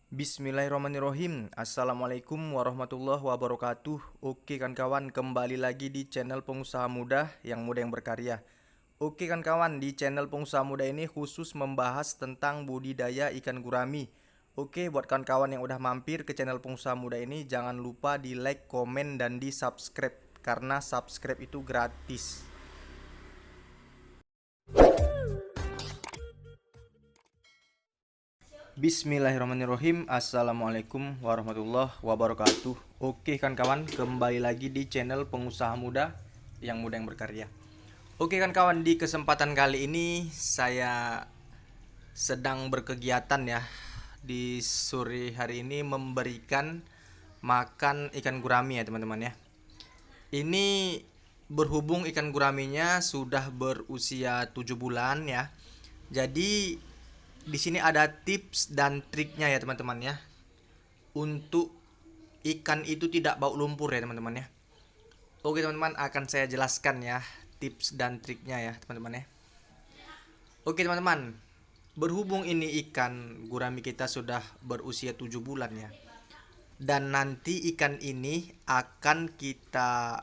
Bismillahirrahmanirrahim. Assalamualaikum warahmatullahi wabarakatuh. Oke kan kawan, kembali lagi di channel Pengusaha Muda yang berkarya. Oke kan kawan, di channel Pengusaha Muda ini khusus membahas tentang budidaya ikan gurami. Oke, buat kawan-kawan yang udah mampir ke channel Pengusaha Muda ini, jangan lupa di like, komen, dan di subscribe, karena subscribe itu gratis. Bismillahirrahmanirrahim. Assalamualaikum warahmatullahi wabarakatuh. Oke kan kawan, kembali lagi di channel Pengusaha Muda yang berkarya. Oke kan kawan, di kesempatan kali ini saya sedang berkegiatan ya. Di sore hari ini memberikan makan ikan gurami ya teman-teman ya. Ini berhubung ikan guraminya sudah berusia 7 bulan ya. Jadi di sini ada tips dan triknya ya teman-teman ya, untuk ikan itu tidak bau lumpur ya teman-teman ya. Oke teman-teman, akan saya jelaskan ya tips dan triknya ya teman-teman ya. Oke teman-teman, berhubung ini ikan gurami kita sudah berusia 7 bulan ya, dan nanti ikan ini akan kita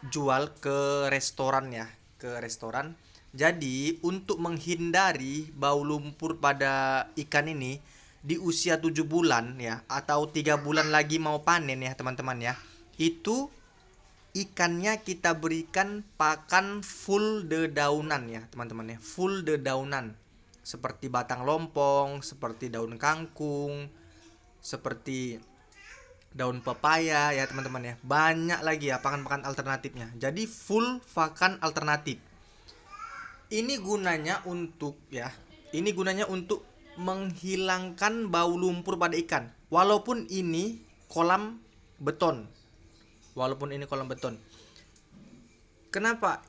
jual ke restoran ya, ke restoran. Jadi untuk menghindari bau lumpur pada ikan ini di usia 7 bulan ya, atau 3 bulan lagi mau panen ya teman-teman ya, itu ikannya kita berikan pakan full dedaunan ya teman-teman ya, full dedaunan, seperti batang lompong, seperti daun kangkung, seperti daun pepaya ya teman-teman ya. Banyak lagi ya pakan-pakan alternatifnya. Jadi full pakan alternatif. Ini gunanya untuk ya, ini gunanya untuk menghilangkan bau lumpur pada ikan. Walaupun ini kolam beton. Walaupun ini kolam beton. Kenapa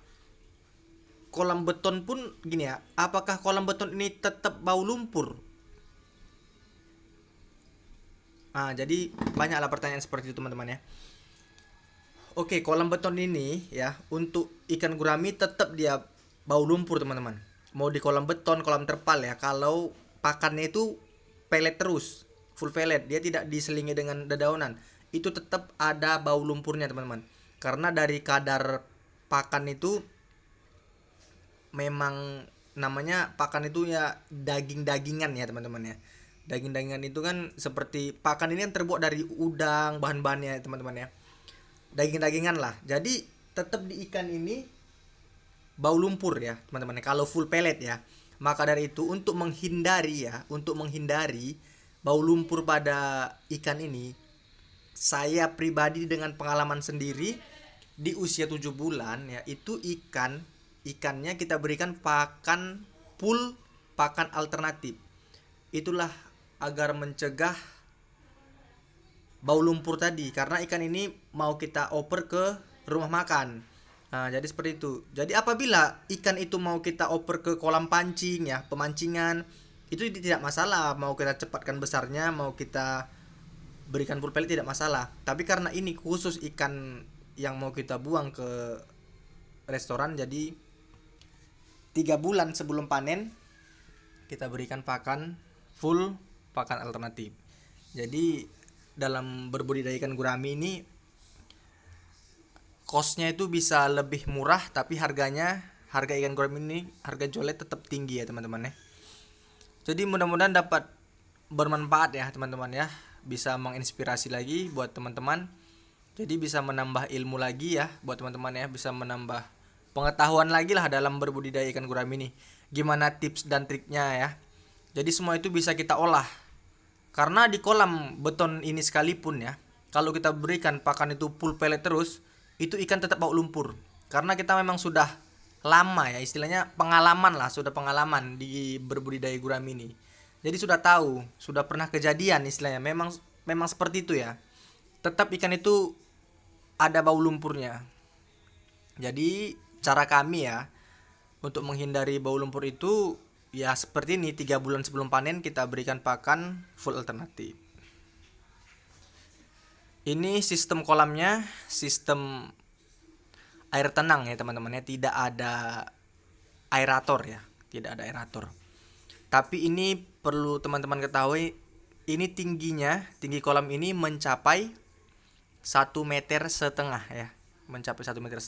kolam beton pun gini ya? Apakah kolam beton ini tetap bau lumpur? Jadi banyaklah pertanyaan seperti itu teman-teman ya. Oke, kolam beton ini ya, untuk ikan gurami tetap dia bau lumpur teman-teman. Mau di kolam beton, kolam terpal ya, kalau pakannya itu pelet terus, full pelet, dia tidak diselingi dengan dedaunan, itu tetap ada bau lumpurnya teman-teman. Karena dari kadar pakan itu memang namanya pakan itu ya daging-dagingan ya teman-teman ya. Daging-dagingan itu kan seperti pakan ini yang terbuat dari udang, bahan-bahannya ya teman-teman ya. Daging-dagingan lah. Jadi tetap di ikan ini bau lumpur ya teman-teman. Kalau full pellet ya. Maka dari itu untuk menghindari ya, untuk menghindari bau lumpur pada ikan ini, saya pribadi dengan pengalaman sendiri di usia 7 bulan ya, itu ikannya kita berikan pakan full, pakan alternatif. Itulah agar mencegah bau lumpur tadi, karena ikan ini mau kita oper ke rumah makan. Jadi seperti itu. Jadi apabila ikan itu mau kita oper ke kolam pancing ya, pemancingan, itu tidak masalah. Mau kita cepatkan besarnya, mau kita berikan full pellet tidak masalah. Tapi karena ini khusus ikan yang mau kita buang ke restoran, jadi 3 bulan sebelum panen kita berikan pakan full, pakan alternatif. Jadi dalam berbudidaya ikan gurami ini costnya itu bisa lebih murah, tapi harga ikan gurami ini, harga jualnya tetap tinggi ya teman-teman ya. Jadi mudah-mudahan dapat bermanfaat ya teman-teman ya, bisa menginspirasi lagi buat teman-teman. Jadi bisa menambah ilmu lagi ya buat teman-teman ya, bisa menambah pengetahuan lagi lah dalam berbudidaya ikan gurami ini. Gimana tips dan triknya ya. Jadi semua itu bisa kita olah. Karena di kolam beton ini sekalipun ya, kalau kita berikan pakan itu full pellet terus, itu ikan tetap bau lumpur. Karena kita memang sudah lama ya, istilahnya pengalaman lah, sudah pengalaman di berbudidaya gurami ini. Jadi sudah tahu, sudah pernah kejadian istilahnya, memang seperti itu ya. Tetap ikan itu ada bau lumpurnya. Jadi cara kami ya untuk menghindari bau lumpur itu ya seperti ini, 3 bulan sebelum panen kita berikan pakan full alternatif. Ini sistem kolamnya, sistem air tenang ya teman-teman ya, tidak ada aerator ya, tidak ada aerator. Tapi ini perlu teman-teman ketahui, ini tinggi kolam ini mencapai 1,5 meter ya, mencapai 1,5 meter.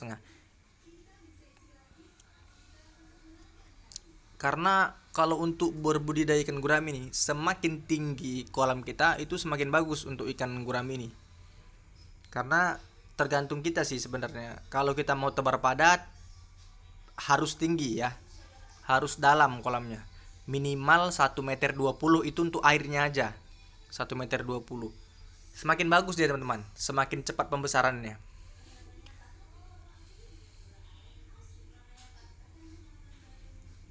Karena kalau untuk berbudidaya ikan gurami ini, semakin tinggi kolam kita itu semakin bagus untuk ikan gurami ini. Karena tergantung kita sih sebenarnya. Kalau kita mau tebar padat harus tinggi ya, harus dalam kolamnya. Minimal 1,20 meter itu untuk airnya aja. 1,20 meter. Semakin bagus dia teman-teman, semakin cepat pembesarannya.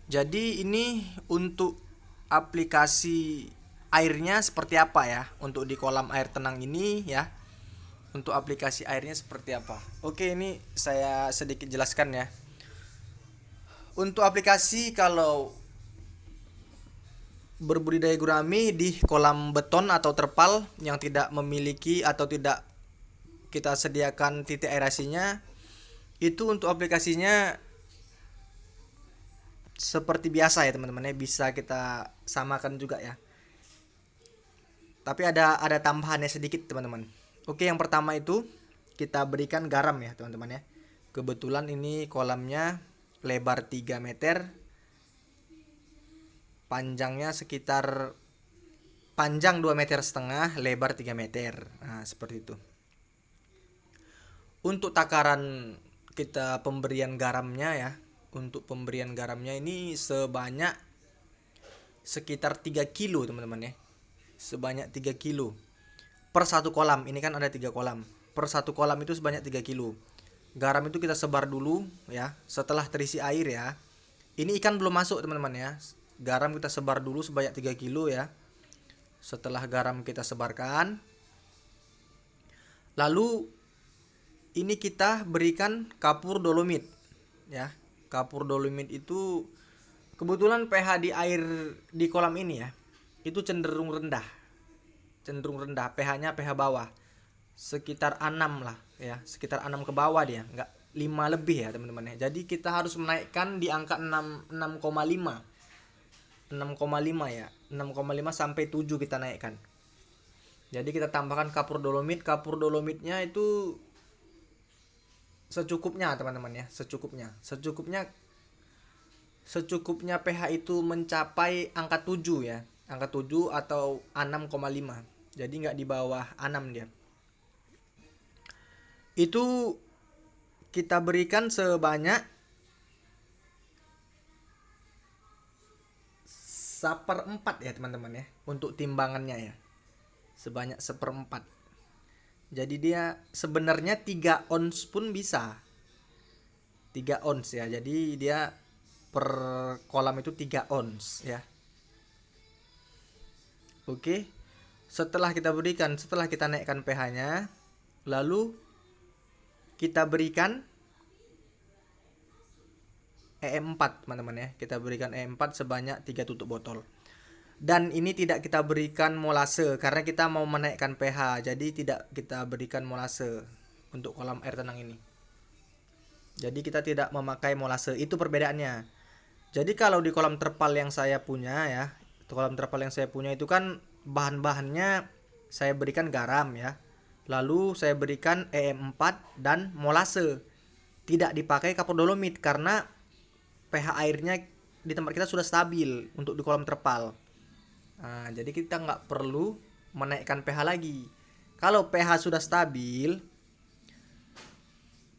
Jadi ini untuk aplikasi airnya seperti apa ya, untuk di kolam air tenang ini ya. Untuk aplikasi airnya seperti apa? Oke, ini saya sedikit jelaskan ya. Untuk aplikasi kalau berbudidaya gurami di kolam beton atau terpal yang tidak memiliki atau tidak kita sediakan titik aerasinya, itu untuk aplikasinya seperti biasa ya teman-teman ya, bisa kita samakan juga ya. Tapi ada tambahannya sedikit teman-teman. Oke, yang pertama itu kita berikan garam ya teman-teman ya. Kebetulan ini kolamnya lebar 3 meter, panjangnya sekitar panjang 2,5 meter, lebar 3 meter. Nah, seperti itu. Untuk takaran kita pemberian garamnya ya, untuk pemberian garamnya ini sebanyak sekitar 3 kilo teman-teman ya. Sebanyak 3 kilo per satu kolam. Ini kan ada 3 kolam. Per satu kolam itu sebanyak 3 kilo. Garam itu kita sebar dulu ya, setelah terisi air ya. Ini ikan belum masuk teman-teman ya. Garam kita sebar dulu sebanyak 3 kilo ya. Setelah garam kita sebarkan, lalu ini kita berikan kapur dolomit ya. Kapur dolomit itu kebetulan pH di air di kolam ini ya, itu cenderung rendah. pH-nya pH bawah. Sekitar 6 lah ya, sekitar 6 ke bawah dia, enggak 5 lebih ya teman-teman ya. Jadi kita harus menaikkan di angka 6,5 ya, 6,5 sampai 7 kita naikkan. Jadi kita tambahkan kapur dolomit. Kapur dolomitnya itu secukupnya teman-teman ya, secukupnya pH itu mencapai angka 7 ya, angka 7 atau 6,5. Jadi nggak di bawah 6 dia. Itu kita berikan sebanyak 1/4 ya teman-teman ya, untuk timbangannya ya, sebanyak 1/4. Jadi dia sebenarnya 3 ons pun bisa, 3 ons ya. Jadi dia per kolam itu 3 ons ya. Oke, setelah kita naikkan pH-nya, lalu kita berikan EM4 teman-teman ya. Kita berikan EM4 sebanyak 3 tutup botol. Dan ini tidak kita berikan molase karena kita mau menaikkan pH. Jadi tidak kita berikan molase untuk kolam air tenang ini. Jadi kita tidak memakai molase. Itu perbedaannya. Jadi kalau di kolam terpal yang saya punya ya, itu kan bahan-bahannya saya berikan garam ya. Lalu saya berikan EM4 dan molase. Tidak dipakai kapur dolomit karena pH airnya di tempat kita sudah stabil untuk di kolam terpal. Nah, jadi kita nggak perlu menaikkan pH lagi. Kalau pH sudah stabil,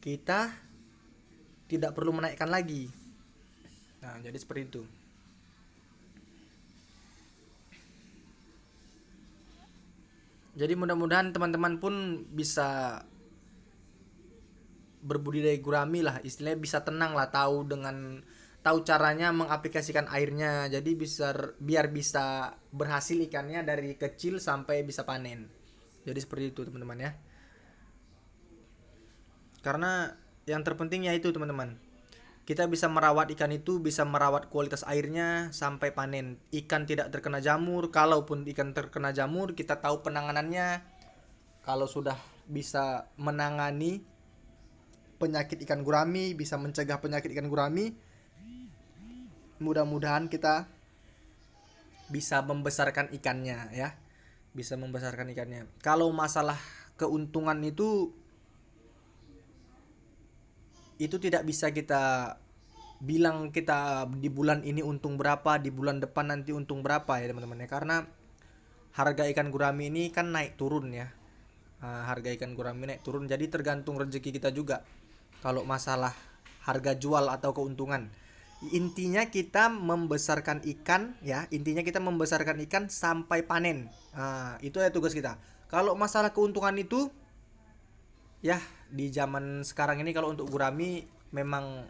kita tidak perlu menaikkan lagi. Nah, jadi seperti itu. Jadi mudah-mudahan teman-teman pun bisa berbudidaya gurami lah, istilahnya bisa tenang lah, tahu caranya mengaplikasikan airnya. Jadi biar bisa berhasil ikannya dari kecil sampai bisa panen. Jadi seperti itu teman-teman ya. Karena yang terpenting yaitu teman-teman, kita bisa merawat ikan itu, bisa merawat kualitas airnya sampai panen. Ikan tidak terkena jamur. Kalaupun ikan terkena jamur, kita tahu penanganannya. Kalau sudah bisa menangani penyakit ikan gurami, bisa mencegah penyakit ikan gurami, mudah-mudahan kita bisa membesarkan ikannya ya. bisa membesarkan ikannya. Kalau masalah keuntungan itu tidak bisa kita bilang kita di bulan ini untung berapa, di bulan depan nanti untung berapa ya teman-teman ya. Karena harga ikan gurami ini kan naik turun ya. Harga ikan gurami naik turun, jadi tergantung rezeki kita juga. Kalau masalah harga jual atau keuntungan, intinya kita membesarkan ikan ya, intinya kita membesarkan ikan sampai panen. Itu ya tugas kita. Kalau masalah keuntungan itu ya, di zaman sekarang ini kalau untuk gurami memang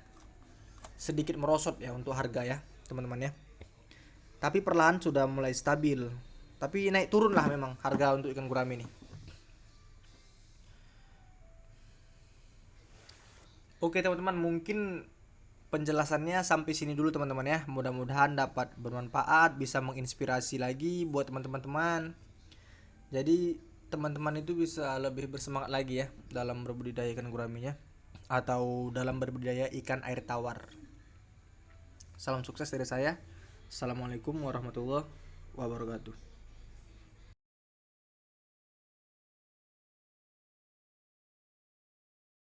sedikit merosot ya untuk harga ya teman-teman ya, tapi perlahan sudah mulai stabil, tapi naik turun lah memang harga untuk ikan gurami ini. Oke teman-teman, mungkin penjelasannya sampai sini dulu teman-teman ya. Mudah-mudahan dapat bermanfaat, bisa menginspirasi lagi buat teman-teman. Jadi teman-teman itu bisa lebih bersemangat lagi ya dalam berbudidaya ikan guraminya atau dalam berbudidaya ikan air tawar. Salam sukses dari saya. Assalamualaikum warahmatullahi wabarakatuh.